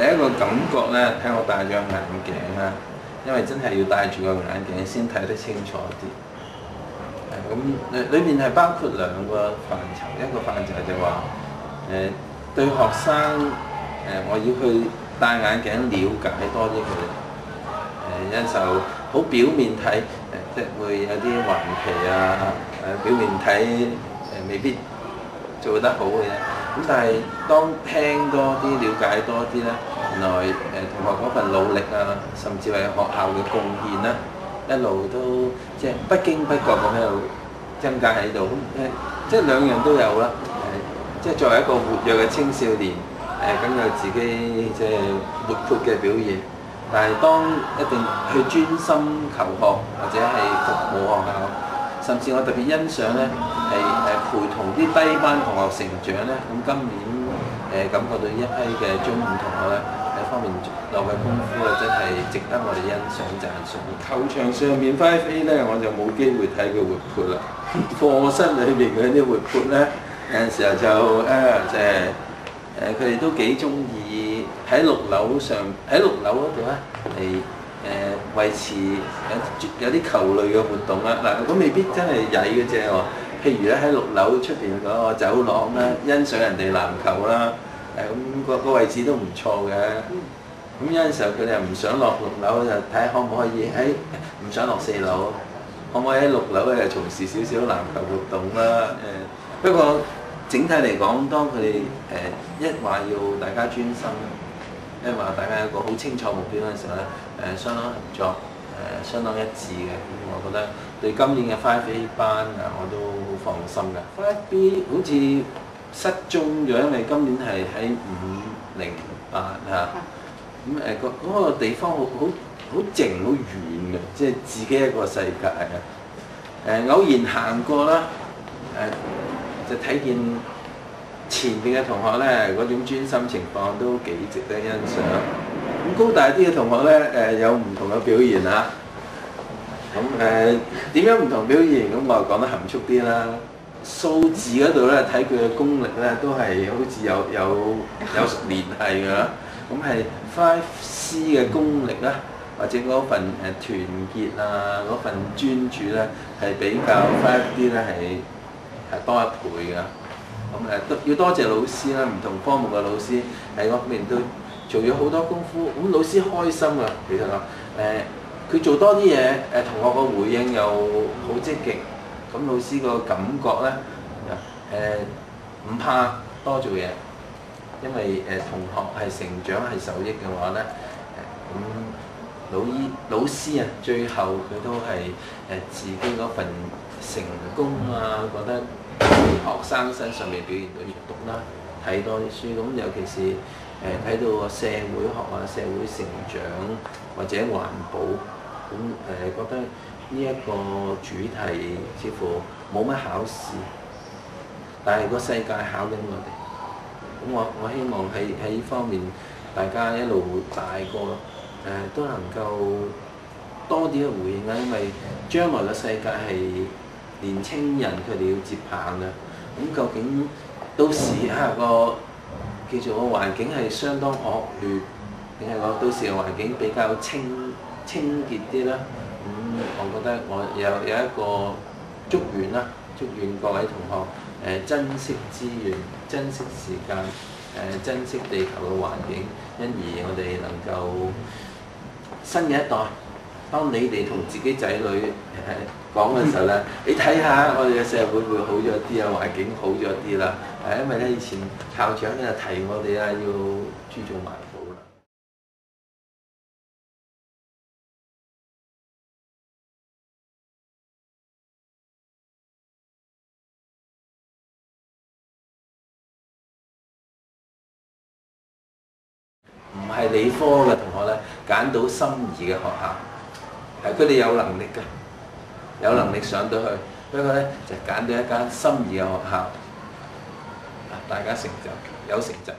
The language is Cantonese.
第一個感覺咧，睇我戴咗眼鏡啦，因為真係要戴住個眼鏡先睇得清楚啲。咁裏邊係包括兩個範疇，一個範疇就話對學生我要去戴眼鏡了解多啲佢哋。有時候好表面睇即係會有啲頑皮啊，表面睇未必做得好嘅啫。咁但係當聽多啲、了解多啲咧，原來同學嗰份努力啊，甚至係學校嘅貢獻啦，一路都即係不經不覺咁喺度增加喺度。即係兩樣都有啦。即係作為一個活躍嘅青少年，咁有自己即係活潑嘅表現。但係當一定去專心求學或者係服務學校，甚至我特別欣賞咧係陪同啲低班同學成長咧。咁今年感覺到一批嘅中五同學咧喺方面落嘅功夫咧，真係值得我哋欣賞讚賞。球場上面 5A 咧，我就冇機會睇佢活潑啦。課室裏邊嗰啲活潑咧，有陣時候就即係佢哋都幾中意喺6樓上，喺6樓嗰度咧嚟維持有啲球類嘅活動啦。嗱，咁未必真係曳嘅啫喎。譬如咧喺6樓出邊嗰個走廊啦，欣賞人哋籃球啦，咁個位置都唔錯嘅。咁有陣時候佢哋又唔想落6樓，就睇下可唔可以唔想落4樓，可唔可以喺6樓咧從事少少籃球活動啦？不過整體嚟講，當佢哋一話要大家專心，一話大家有個好清楚目標嘅時候咧，相當合作，相當一致嘅。咁我覺得對今年嘅 5A 班我都好放心㗎。5B 好似失蹤咗，因為今年係喺508嚇。咁嗰個地方好靜好遠嘅，即係自己一個世界嘅。偶然行過啦，就睇見前邊嘅同學咧嗰種專心情況都幾值得欣賞。咁高大啲嘅同學咧有唔同嘅表現啊。咁點樣唔同表現？咁我就講得含蓄啲啦。數字嗰度咧睇佢嘅功力咧都係好似有聯繫㗎。咁係 5C 嘅功力啦，或者嗰份團結啊，嗰份專注咧係比較 5D 咧係多1倍㗎。咁要多謝老師啦，唔同科目嘅老師喺嗰方面都做咗好多功夫。咁老師開心啊，其實佢做多啲嘢，同學個回應又好積極。咁老師個感覺咧唔怕多做嘢。因為同學係成長係受益嘅話咧，咁老師啊，最後佢都係自己嗰份成功啊，覺得喺學生身上面表現到閱讀啦，睇多啲書。咁尤其是睇到個社會學啊、社會成長或者環保，咁覺得呢一個主題似乎冇乜考試，但係個世界考緊我哋。咁我希望喺呢方面，大家一路大個都能夠多啲嘅回應啦。因為將來嘅世界係年青人佢哋要接棒嘅。咁究竟到時個叫做個環境係相當惡劣，定係講到時嘅環境比較清潔啲啦？我覺得我有一個祝願啦，祝願各位同學珍惜資源、珍惜時間、珍惜地球嘅環境，因而我哋能夠新嘅一代，當你哋同自己仔女講嘅時候咧，你睇下我哋嘅社會會好咗啲啊，環境好咗啲啦。因為咧以前校長咧提我哋要注重環保啦。唔係理科嘅同學咧，揀到心儀嘅學校，佢哋有能力㗎，有能力上到去，不過咧就揀到一間心儀嘅學校，大家成就有成就。